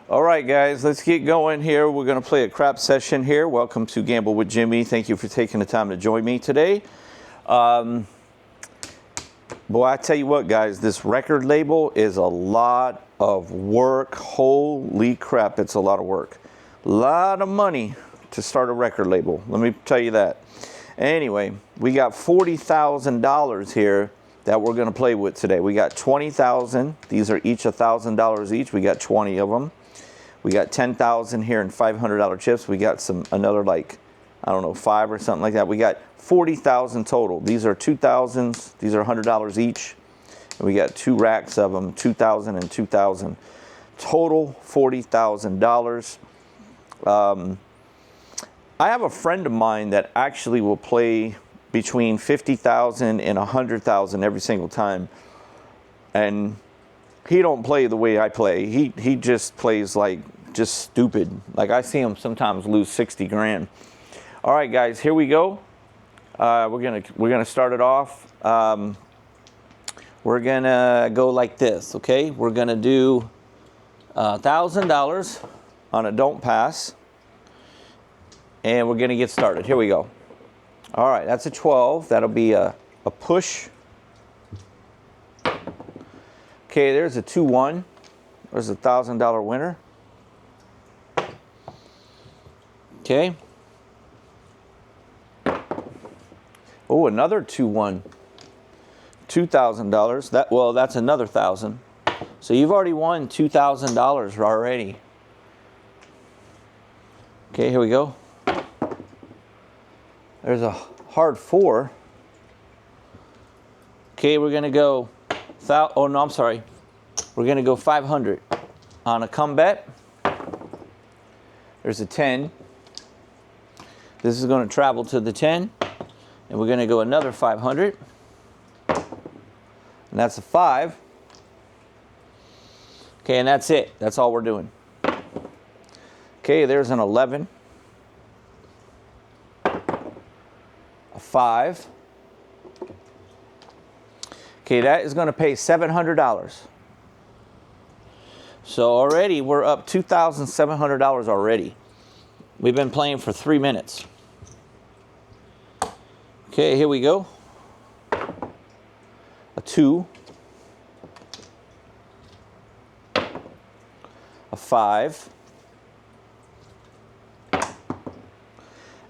All right, guys, let's get going here. We're going to play a crap session here. Welcome to Gamble with Jimmy. Thank you for taking the time to join me today. Boy, I tell you what, guys, this record label is a lot of work. Holy crap, it's a lot of work. A lot of money to start a record label. Let me tell you that. Anyway, we got $40,000 here that we're going to play with today. We got 20,000. These are each $1,000 each. We got 20 of them. We got 10,000 here in $500 chips. We got another like, I don't know, 5 or something like that. We got 40,000 total. These are 2,000s. These are $100 each. And we got 2 racks of them, 2,000 and 2,000. Total $40,000. I have a friend of mine that actually will play between 50,000 and 100,000 every single time. And he don't play the way I play. He just plays like just stupid. Like I see him sometimes lose 60 grand. All right, guys, here we go. We're gonna start it off. We're gonna go like this, okay? We're gonna do $1,000 on a don't pass, and we're gonna get started. Here we go. All right, that's a 12. That'll be a push. Okay, there's a 2-1. There's a $1,000 winner. Okay. Oh, another 2-1. $2,000. That's another 1,000. So you've already won $2,000 already. Okay, here we go. There's a hard 4. Okay, we're gonna go. Oh no, I'm sorry. We're gonna go 500 on a come bet. There's a 10. This is gonna travel to the 10, and we're gonna go another 500, and that's a 5. Okay, and that's it. That's all we're doing. Okay, there's an 11, a 5. Okay, that is going to pay $700. So already we're up $2,700 already. We've been playing for 3 minutes. Okay, here we go. A 2. A 5.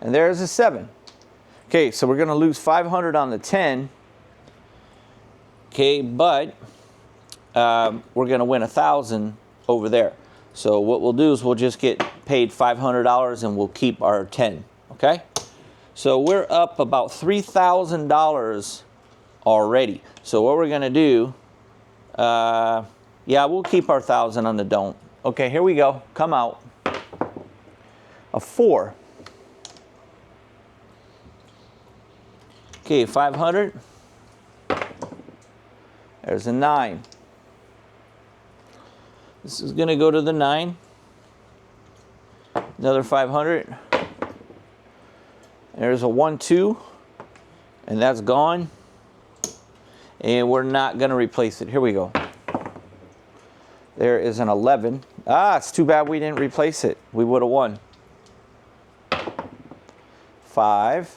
And there's a 7. Okay, so we're going to lose 500 on the 10. Okay, but we're going to win 1,000 over there. So what we'll do is we'll just get paid $500 and we'll keep our 10. Okay? So we're up about $3,000 already. So what we're going to do, yeah, we'll keep our 1,000 on the don't. Okay, here we go. Come out. A 4. Okay, 500. There's a 9. This is going to go to the 9. Another 500. There's a 1, 2. And that's gone. And we're not going to replace it. Here we go. There is an 11. Ah, it's too bad we didn't replace it. We would have won. 5.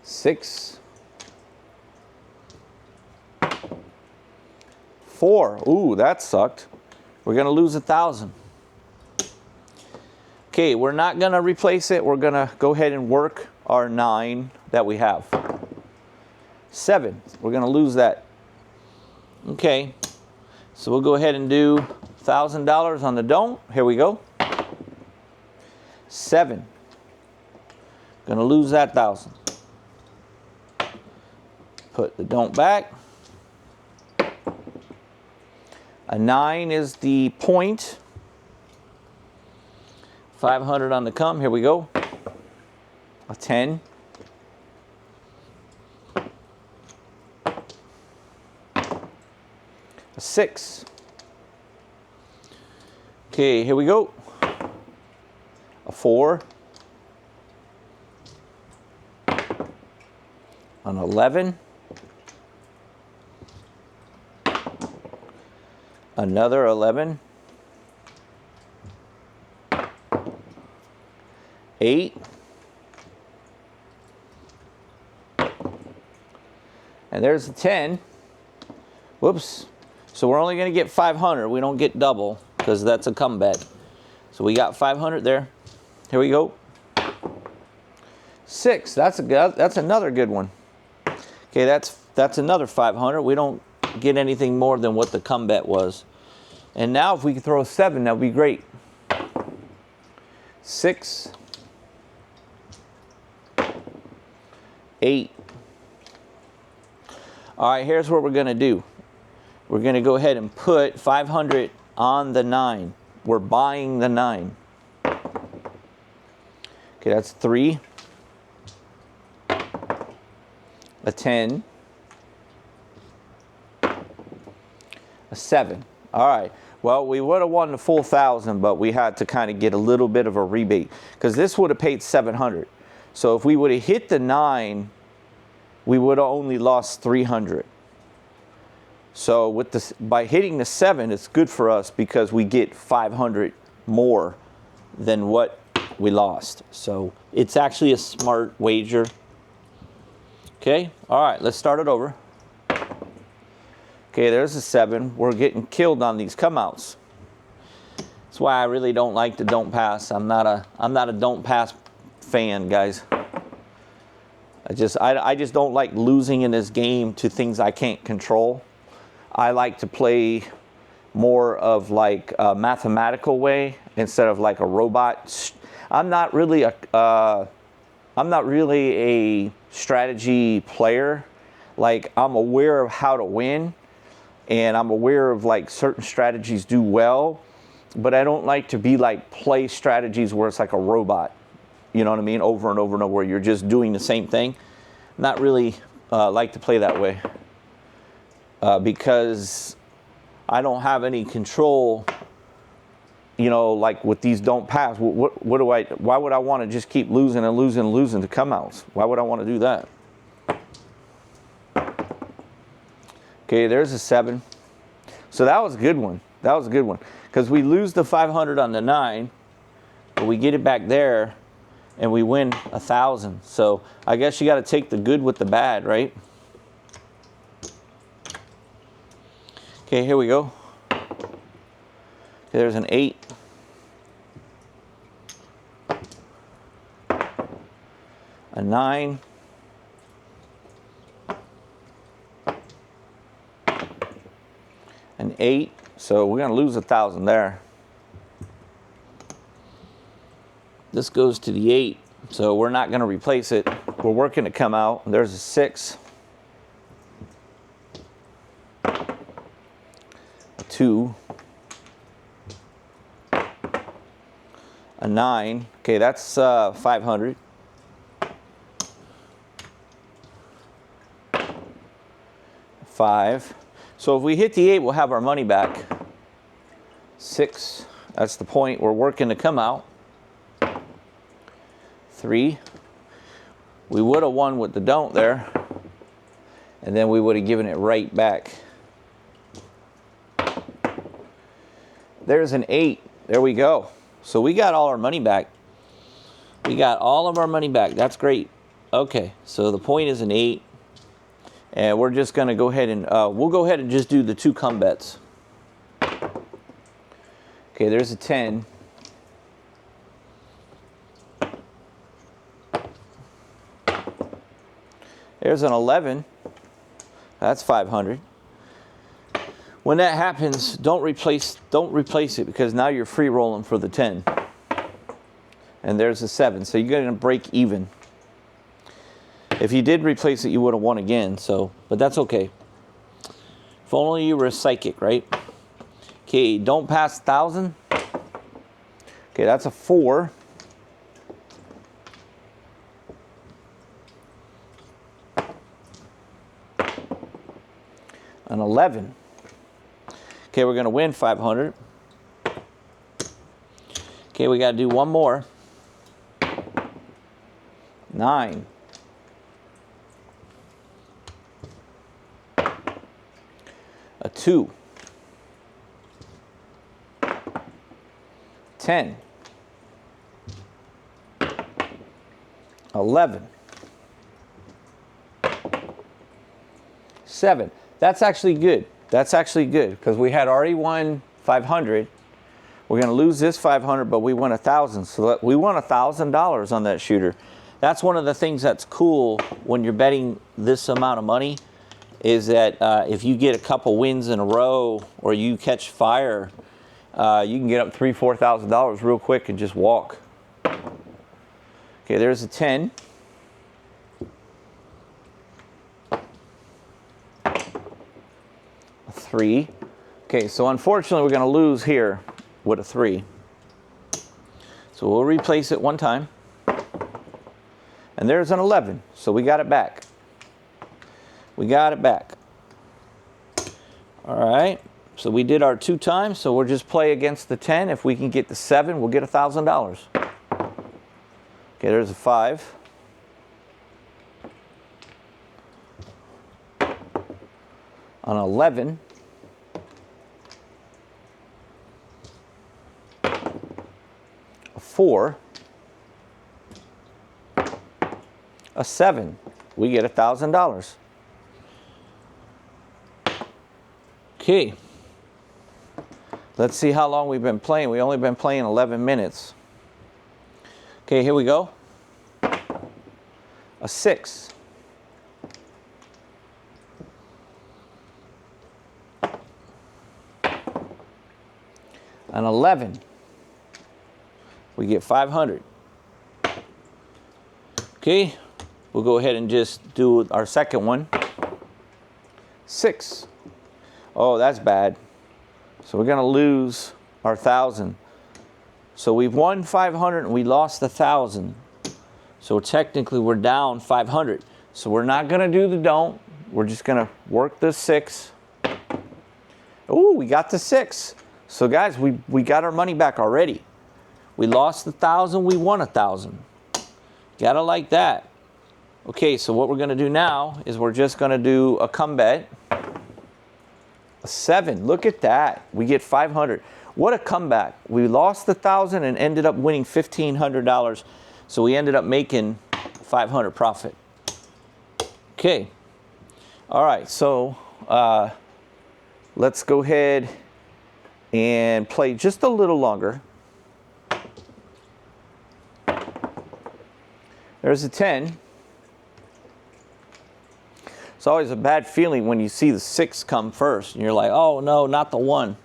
6. 4. Ooh, that sucked. We're going to lose 1,000. Okay, we're not going to replace it. We're going to go ahead and work our 9 that we have. 7. We're going to lose that. Okay, so we'll go ahead and do $1,000 on the don't. Here we go. 7. Going to lose that 1,000. Put the don't back. A 9 is the point. 500 on the come. Here we go. A 10. A 6. Okay, here we go. A 4. An 11. Another 11. 8. And there's a 10. Whoops. So we're only going to get 500. We don't get double because that's a comeback. So we got 500 there. Here we go. 6. That's another good one. Okay, that's another 500. We don't get anything more than what the comeback was. And now if we could throw a 7, that would be great. 6. 8. All right, here's what we're going to do. We're going to go ahead and put 500 on the 9. We're buying the 9. Okay, that's 3. A 10. A 7. All right. Well, we would have won the full 1,000, but we had to kind of get a little bit of a rebate because this would have paid 700. So if we would have hit the 9, we would have only lost 300. So with this, by hitting the 7, it's good for us because we get 500 more than what we lost. So it's actually a smart wager. Okay. All right. Let's start it over. Okay, there's a 7. We're getting killed on these comeouts. That's why I really don't like the don't pass. I'm not a don't pass fan, guys. I just don't like losing in this game to things I can't control. I like to play more of like a mathematical way instead of like a robot. I'm not really a strategy player. Like, I'm aware of how to win, and I'm aware of like certain strategies do well, but I don't like to be like play strategies where it's like a robot. You know what I mean? Over and over and over, where you're just doing the same thing. Not really like to play that way because I don't have any control. You know, like with these don't pass. Why would I want to just keep losing and losing and losing to comeouts? Why would I want to do that? Okay, there's a 7. So that was a good one. That was a good one because we lose the 500 on the 9, but we get it back there. And we win 1,000. So I guess you got to take the good with the bad, right? Okay, here we go. There's an 8. A 9. An 8. So we're going to lose 1,000 there. This goes to the 8, so we're not going to replace it. We're working to come out. There's a 6. A 2. A 9. Okay, that's 500. 5. So if we hit the 8, we'll have our money back. 6. That's the point. We're working to come out. 3. We would have won with the don't there, and then we would have given it right back. There's an 8. There we go. So we got all our money back. We got all of our money back. That's great. Okay, so the point is an 8, and we're just going to go ahead and we'll go ahead and just do the 2 come bets. Okay, there's a 10. There's an 11. That's 500. When that happens, don't replace it because now you're free rolling for the 10. And there's a 7. So you're going to break even. If you did replace it, you would have won again. So, but that's okay. If only you were a psychic, right? Okay, don't pass 1,000. Okay, that's a 4. An 11. Okay, we're going to win 500. Okay, we got to do one more. 9. A 2. 10, 11, 7. That's actually good. That's actually good because we had already won 500. We're going to lose this 500, but we won 1,000. So we won $1,000 on that shooter. That's one of the things that's cool when you're betting this amount of money is that if you get a couple wins in a row or you catch fire, you can get up $3,000, $4,000 real quick and just walk. Okay, there's a 10. A 3. Okay, so unfortunately we're going to lose here with a 3. So we'll replace it one time. And there's an 11. So we got it back. We got it back. All right. So we did our 2 times. So we'll just play against the 10. If we can get the 7, we'll get $1,000. Okay, there's a 5. An 11. A 4. A 7. We get $1,000. Okay. Let's see how long we've been playing. We've only been playing 11 minutes. Okay, here we go. A 6. An 11. We get 500. Okay, we'll go ahead and just do our second one. 6. Oh, that's bad. So we're going to lose our 1,000. So we've won 500 and we lost 1,000. So technically we're down 500. So we're not going to do the don't. We're just going to work the 6. Oh, we got the 6. So guys, we got our money back already. We lost 1,000, we won 1,000. Gotta like that. Okay, so what we're gonna do now is we're just gonna do a come bet. A 7, look at that. We get 500. What a comeback. We lost 1,000 and ended up winning $1,500. So we ended up making 500 profit. Okay. All right, so let's go ahead and play just a little longer. There's a 10. It's always a bad feeling when you see the 6 come first and you're like, oh no, not the 1.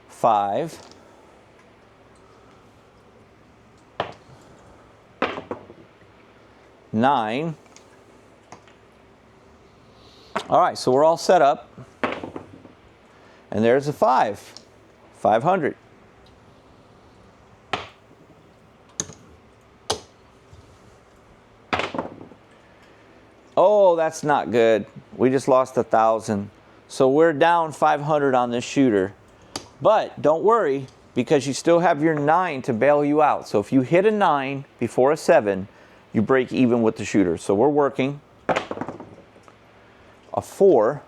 5. 9. All right, so we're all set up. And there's a 5. 500. Oh, that's not good. We just lost 1,000. So we're down 500 on this shooter. But don't worry, because you still have your 9 to bail you out. So if you hit a 9 before a 7, you break even with the shooter. So we're working. A 4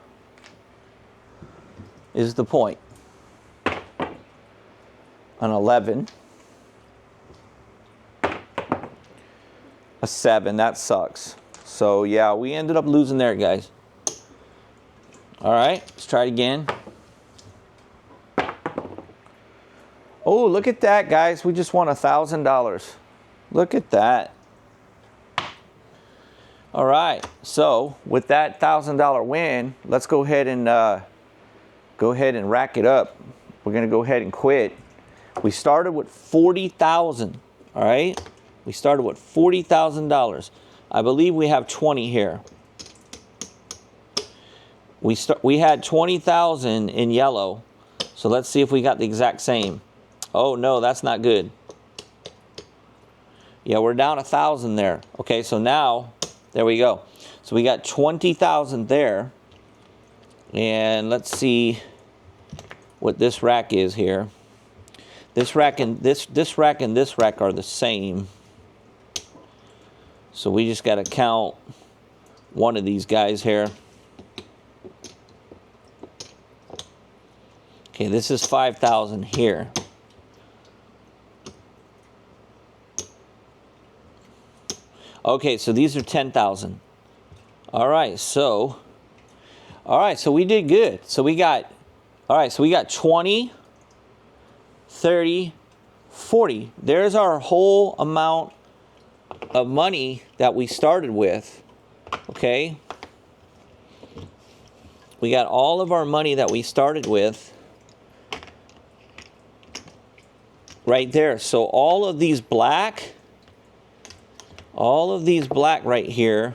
is the point. An 11. A 7, that sucks. So yeah, we ended up losing there, guys. All right, let's try it again. Oh, look at that, guys. We just won $1,000. Look at that. All right, so with that $1,000 win, let's go ahead and rack it up. We're gonna go ahead and quit. We started with $40,000. All right, we started with $40,000. I believe we have 20 here. We had 20,000 in yellow. So let's see if we got the exact same. Oh no, that's not good. Yeah, we're down 1,000 there. Okay, so now, there we go. So we got 20,000 there. And let's see what this rack is here. This rack and this rack and this rack are the same. So we just got to count one of these guys here. Okay, this is 5,000 here. Okay, so these are 10,000. All right, so we did good. So we got, so we got 20, 30, 40. There's our whole amount of money that we started with, okay? We got all of our money that we started with right there. So all of these black right here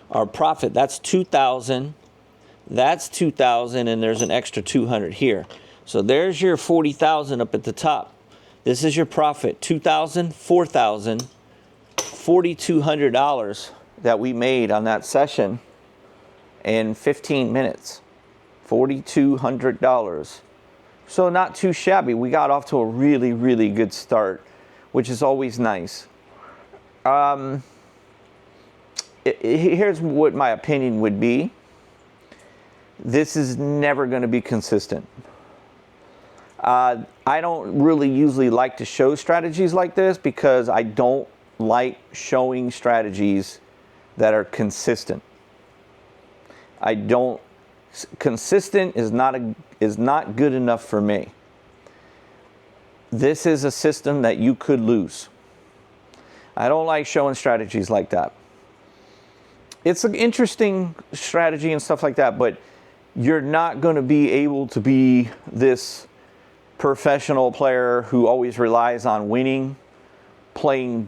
are profit. That's 2,000. That's 2,000, and there's an extra 200 here. So there's your 40,000 up at the top. This is your profit, 2,000, 4,000, $4,200 that we made on that session in 15 minutes. $4,200. So not too shabby. We got off to a really, really good start, which is always nice. Here's what my opinion would be. This is never going to be consistent. I don't really usually like to show strategies like this because I don't like showing strategies that are consistent. Consistent is not good enough for me. This is a system that you could lose. I don't like showing strategies like that. It's an interesting strategy and stuff like that, but you're not going to be able to be this professional player who always relies on winning, playing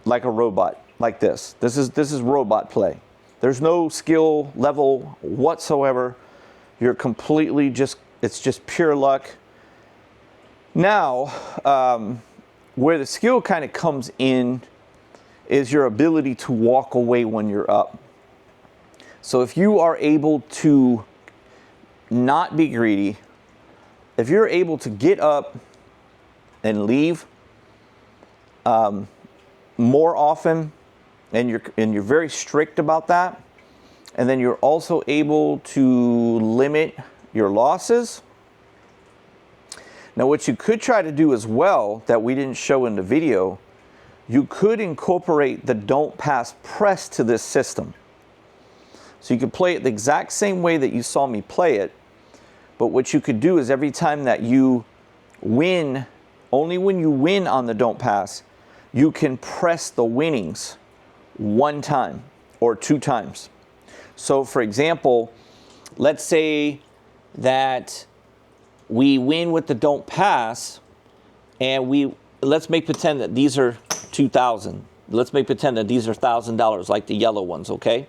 like a robot like this. This is robot play. There's no skill level whatsoever. You're completely it's just pure luck. Now, where the skill kind of comes in is your ability to walk away when you're up. So if you are able to not be greedy, if you're able to get up and leave more often, and you're very strict about that, and then you're also able to limit your losses. Now, what you could try to do as well that we didn't show in the video, you could incorporate the don't pass press to this system. So you could play it the exact same way that you saw me play it, but what you could do is every time that you win, only when you win on the don't pass, you can press the winnings one time or two times. So for example, let's say that we win with the don't pass, and let's make pretend that these are 2,000. Let's make pretend that these are $1,000 like the yellow ones, okay?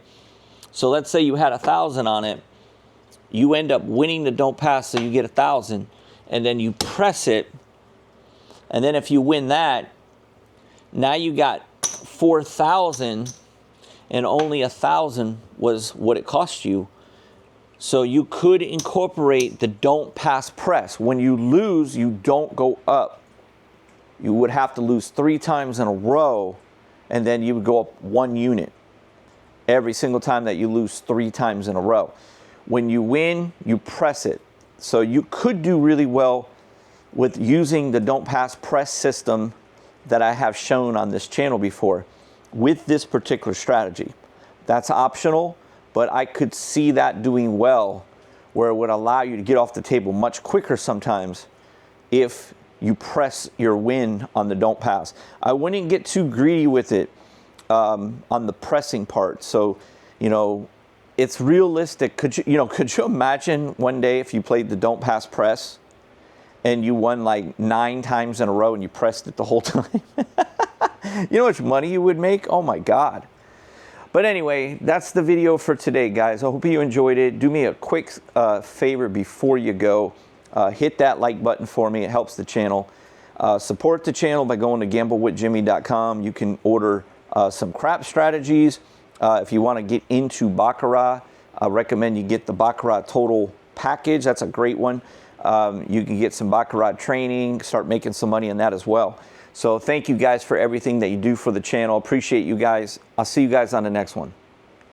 So let's say you had 1,000 on it. You end up winning the don't pass, so you get 1,000, and then you press it, and then if you win that, now you got 4,000, and only 1,000 was what it cost you. So you could incorporate the don't pass press. When you lose, you don't go up. You would have to lose 3 times in a row, and then you would go up 1 unit every single time that you lose 3 times in a row. When you win, you press it. So you could do really well with using the don't pass press system that I have shown on this channel before with this particular strategy. That's optional, but I could see that doing well, where it would allow you to get off the table much quicker sometimes if you press your win on the don't pass. I wouldn't get too greedy with it on the pressing part. So, it's realistic. Could you imagine one day if you played the don't pass press and you won like 9 times in a row and you pressed it the whole time? You know how much money you would make? Oh my God. But anyway, that's the video for today, guys. I hope you enjoyed it. Do me a quick favor before you go. Hit that like button for me. It helps the channel. Support the channel by going to gamblewithjimmy.com. You can order some crap strategies. If you want to get into Baccarat, I recommend you get the Baccarat Total package. That's a great one. You can get some Baccarat training, start making some money in that as well. So thank you guys for everything that you do for the channel. Appreciate you guys. I'll see you guys on the next one.